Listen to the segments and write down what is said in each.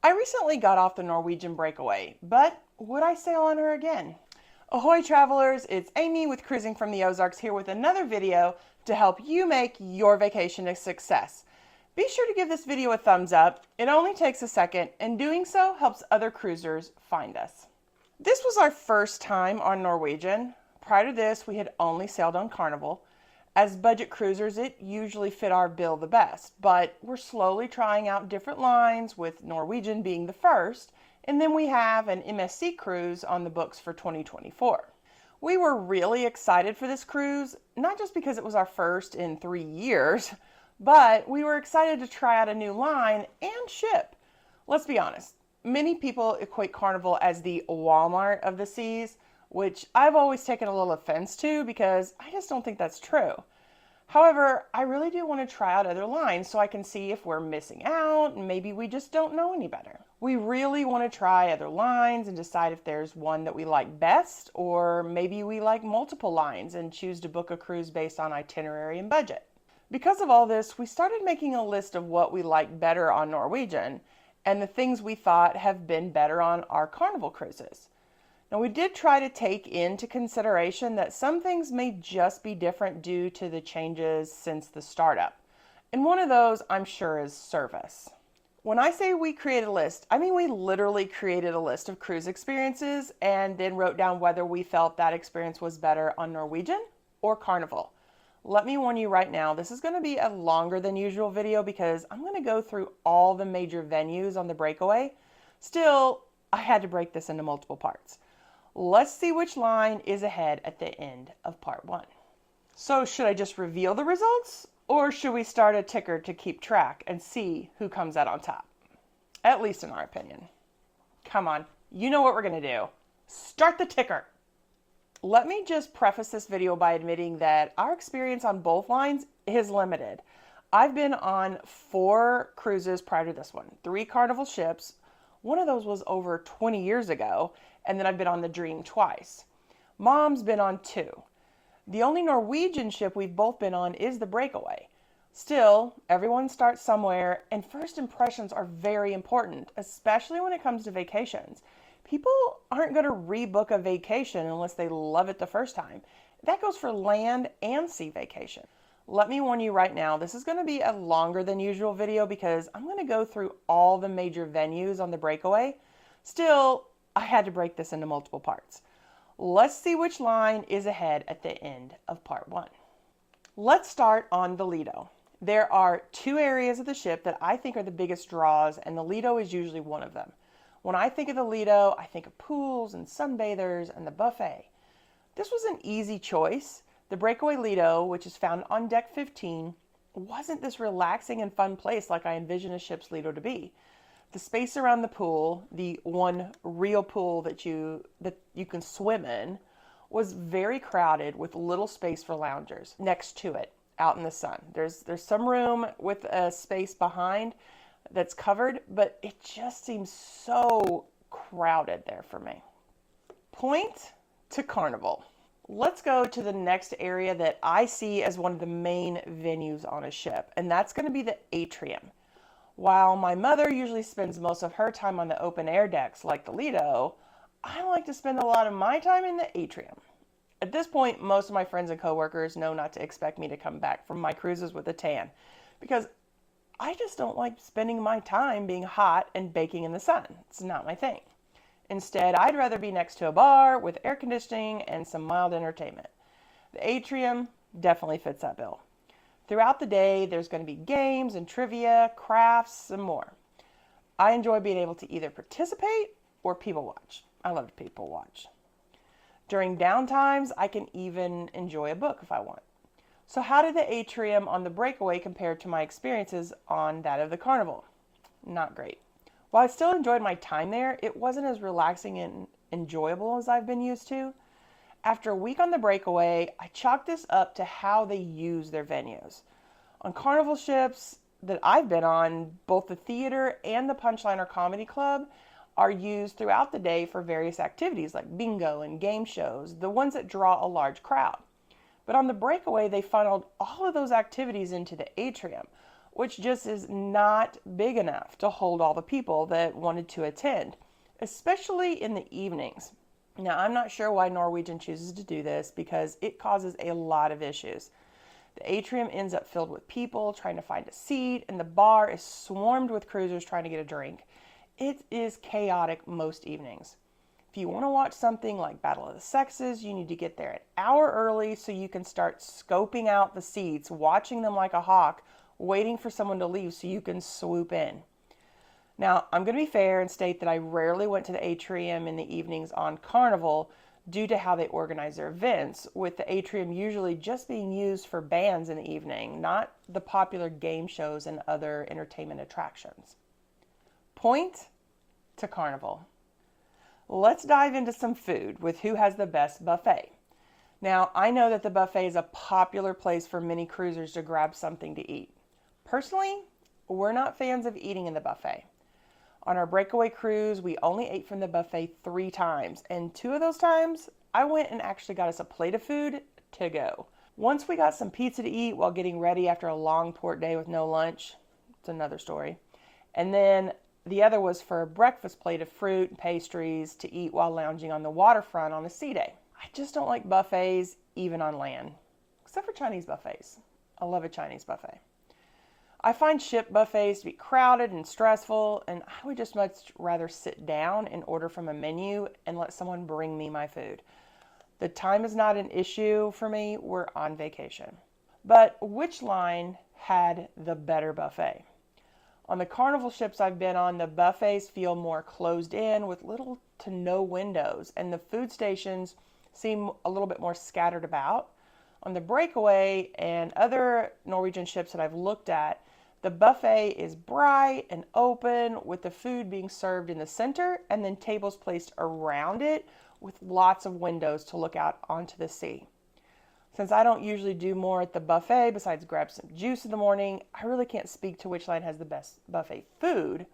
I recently got off the Norwegian Breakaway, but would I sail on her again? Ahoy travelers, it's Amy with Cruising from the Ozarks here with another video to help you make your vacation a success. Be sure to give this video a thumbs up. It only takes a second, and doing so helps other cruisers find us. This was our first time on Norwegian. Prior to this, we had only sailed on Carnival. As budget cruisers, it usually fit our bill the best, but we're slowly trying out different lines, with Norwegian being the first, and then we have an MSC cruise on the books for 2024. We were really excited for this cruise, not just because it was our first in 3 years, but we were excited to try out a new line and ship. Let's be honest, many people equate Carnival as the Walmart of the seas, which I've always taken a little offense to because I just don't think that's true. However, I really do want to try out other lines so I can see if we're missing out and maybe we just don't know any better. We really want to try other lines and decide if there's one that we like best, or maybe we like multiple lines and choose to book a cruise based on itinerary and budget. Because of all this, we started making a list of what we like better on Norwegian and the things we thought have been better on our Carnival cruises. Now, we did try to take into consideration that some things may just be different due to the changes since the startup. And one of those, I'm sure, is service. When I say we created a list, I mean we literally created a list of cruise experiences and then wrote down whether we felt that experience was better on Norwegian or Carnival. Let me warn you right now, this is going to be a longer than usual video because I'm going to go through all the major venues on the Breakaway. Still, I had to break this into multiple parts. Let's see which line is ahead at the end of part 1. So should I just reveal the results, or should we start a ticker to keep track and see who comes out on top? At least in our opinion. Come on, you know what we're going to do. Start the ticker. Let me just preface this video by admitting that our experience on both lines is limited. I've been on 4 cruises prior to this one, 3 Carnival ships. One of those was over 20 years ago, and then I've been on the Dream twice. Mom's been on 2. The only Norwegian ship we've both been on is the Breakaway. Still, everyone starts somewhere, and first impressions are very important, especially when it comes to vacations. People aren't going to rebook a vacation unless they love it the first time. That goes for land and sea vacation. Let me warn you right now, this is going to be a longer than usual video because I'm going to go through all the major venues on the Breakaway. Still, I had to break this into multiple parts. Let's see which line is ahead at the end of part 1. Let's start on the Lido. There are 2 areas of the ship that I think are the biggest draws, and the Lido is usually one of them. When I think of the Lido, I think of pools and sunbathers and the buffet. This was an easy choice. The Breakaway Lido, which is found on deck 15, wasn't this relaxing and fun place like I envision a ship's Lido to be. The space around the pool, the one real pool that you can swim in, was very crowded with little space for loungers next to it out in the sun. There's some room with a space behind that's covered, but it just seems so crowded there for me. Point to Carnival. Let's go to the next area that I see as one of the main venues on a ship, and that's going to be the Atrium. While my mother usually spends most of her time on the open air decks like the Lido, I like to spend a lot of my time in the Atrium. At this point, most of my friends and coworkers know not to expect me to come back from my cruises with a tan, because I just don't like spending my time being hot and baking in the sun. It's not my thing. Instead, I'd rather be next to a bar with air conditioning and some mild entertainment. The Atrium definitely fits that bill. Throughout the day, there's going to be games and trivia, crafts, and more. I enjoy being able to either participate or people watch. I love to people watch. During downtimes, I can even enjoy a book if I want. So how did the Atrium on the Breakaway compare to my experiences on that of the Carnival? Not great. While I still enjoyed my time there, it wasn't as relaxing and enjoyable as I've been used to. After a week on the Breakaway, I chalked this up to how they use their venues. On Carnival ships that I've been on, both the theater and the Punchline or Comedy Club are used throughout the day for various activities like bingo and game shows, the ones that draw a large crowd. But on the Breakaway, they funneled all of those activities into the Atrium, which just is not big enough to hold all the people that wanted to attend, especially in the evenings. Now, I'm not sure why Norwegian chooses to do this because it causes a lot of issues. The atrium ends up filled with people trying to find a seat, and the bar is swarmed with cruisers trying to get a drink. It is chaotic most evenings. If you want to watch something like Battle of the Sexes, you need to get there an hour early so you can start scoping out the seats, watching them like a hawk, waiting for someone to leave so you can swoop in. Now, I'm going to be fair and state that I rarely went to the Atrium in the evenings on Carnival due to how they organize their events, with the Atrium usually just being used for bands in the evening, not the popular game shows and other entertainment attractions. Point to Carnival. Let's dive into some food with who has the best buffet. Now, I know that the buffet is a popular place for many cruisers to grab something to eat. Personally, we're not fans of eating in the buffet. On our breakaway cruise, we only ate from the buffet 3 times, and 2 of those times, I went and actually got us a plate of food to go. Once we got some pizza to eat while getting ready after a long port day with no lunch. It's another story. And then the other was for a breakfast plate of fruit and pastries to eat while lounging on the waterfront on a sea day. I just don't like buffets, even on land, except for Chinese buffets. I love a Chinese buffet. I find ship buffets to be crowded and stressful, and I would just much rather sit down and order from a menu and let someone bring me my food. The time is not an issue for me. We're on vacation. But which line had the better buffet? On the Carnival ships I've been on, the buffets feel more closed in with little to no windows, and the food stations seem a little bit more scattered about. On the Breakaway and other Norwegian ships that I've looked at, the buffet is bright and open, with the food being served in the center and then tables placed around it with lots of windows to look out onto the sea. Since I don't usually do more at the buffet besides grab some juice in the morning, I really can't speak to which line has the best buffet food.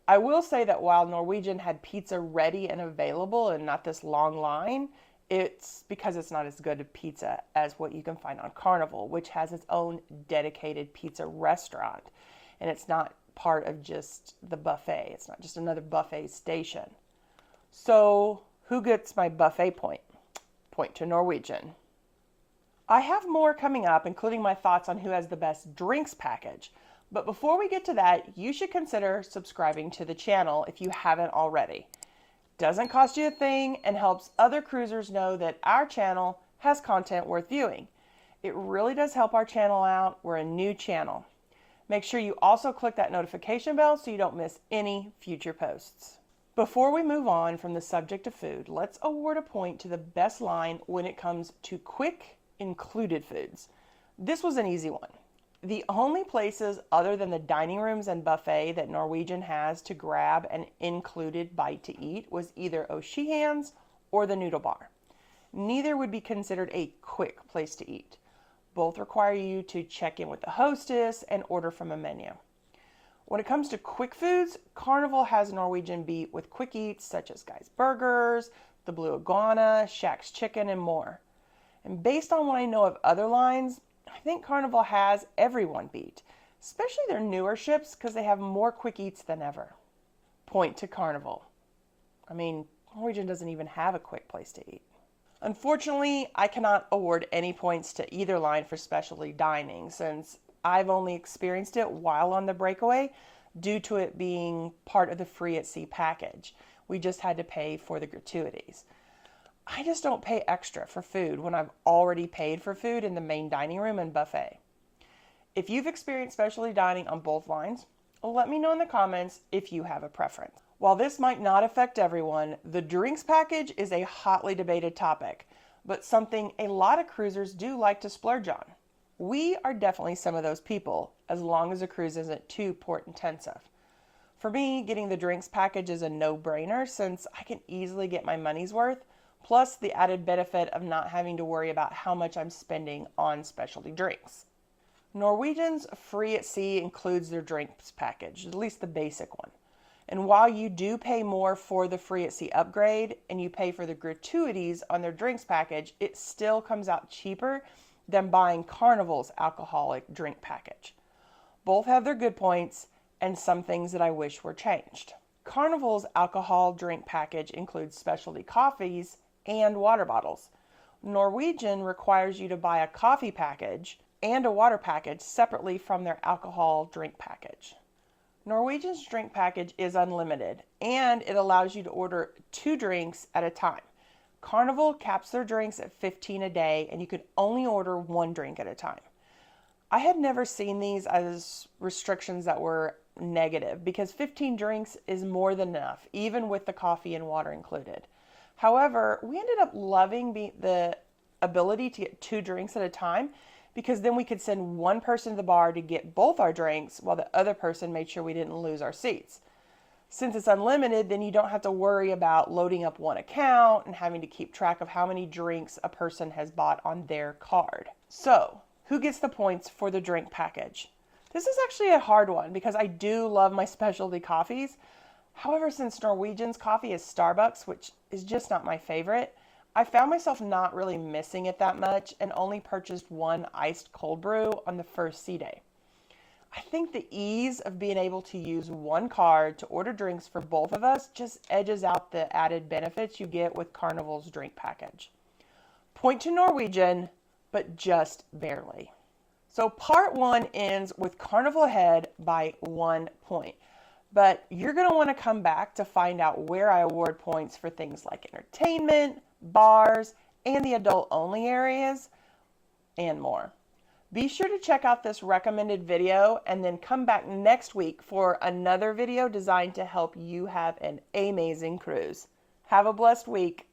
I will say that while Norwegian had pizza ready and available and not this long line, it's because it's not as good a pizza as what you can find on Carnival, which has its own dedicated pizza restaurant. And it's not part of just the buffet. It's not just another buffet station. So who gets my buffet point? Point to Norwegian. I have more coming up, including my thoughts on who has the best drinks package. But before we get to that, you should consider subscribing to the channel if you haven't already. Doesn't cost you a thing and helps other cruisers know that our channel has content worth viewing. It really does help our channel out. We're a new channel. Make sure you also click that notification bell so you don't miss any future posts. Before we move on from the subject of food, let's award a point to the best line when it comes to quick included foods. This was an easy one. The only places other than the dining rooms and buffet that Norwegian has to grab an included bite to eat was either O'Sheehan's or the Noodle Bar. Neither would be considered a quick place to eat. Both require you to check in with the hostess and order from a menu. When it comes to quick foods, Carnival has Norwegian beat with quick eats such as Guy's Burgers, the Blue Iguana, Shack's Chicken, and more. And based on what I know of other lines, I think Carnival has everyone beat, especially their newer ships because they have more quick eats than ever. Point to Carnival. I mean, Norwegian doesn't even have a quick place to eat. Unfortunately, I cannot award any points to either line for specialty dining since I've only experienced it while on the Breakaway due to it being part of the free at sea package. We just had to pay for the gratuities. I just don't pay extra for food when I've already paid for food in the main dining room and buffet. If you've experienced specialty dining on both lines, let me know in the comments if you have a preference. While this might not affect everyone, the drinks package is a hotly debated topic, but something a lot of cruisers do like to splurge on. We are definitely some of those people, as long as a cruise isn't too port intensive. For me, getting the drinks package is a no-brainer since I can easily get my money's worth, plus the added benefit of not having to worry about how much I'm spending on specialty drinks. Norwegian's free at sea includes their drinks package, at least the basic one. And while you do pay more for the free at sea upgrade and you pay for the gratuities on their drinks package, it still comes out cheaper than buying Carnival's alcoholic drink package. Both have their good points and some things that I wish were changed. Carnival's alcohol drink package includes specialty coffees and water bottles. Norwegian requires you to buy a coffee package and a water package separately from their alcohol drink package. Norwegian's drink package is unlimited and it allows you to order 2 drinks at a time. Carnival caps their drinks at 15 a day and you can only order 1 drink at a time. I had never seen these as restrictions that were negative because 15 drinks is more than enough, even with the coffee and water included. However, we ended up loving the ability to get 2 drinks at a time because then we could send one person to the bar to get both our drinks while the other person made sure we didn't lose our seats. Since it's unlimited, then you don't have to worry about loading up one account and having to keep track of how many drinks a person has bought on their card. So, who gets the points for the drink package? This is actually a hard one because I do love my specialty coffees. However, since Norwegian's coffee is Starbucks, which is just not my favorite, I found myself not really missing it that much and only purchased 1 iced cold brew on the first sea day. I think the ease of being able to use 1 card to order drinks for both of us just edges out the added benefits you get with Carnival's drink package. Point to Norwegian, but just barely. So part 1 ends with Carnival ahead by 1 point. But you're going to want to come back to find out where I award points for things like entertainment, bars, and the adult-only areas, and more. Be sure to check out this recommended video and then come back next week for another video designed to help you have an amazing cruise. Have a blessed week.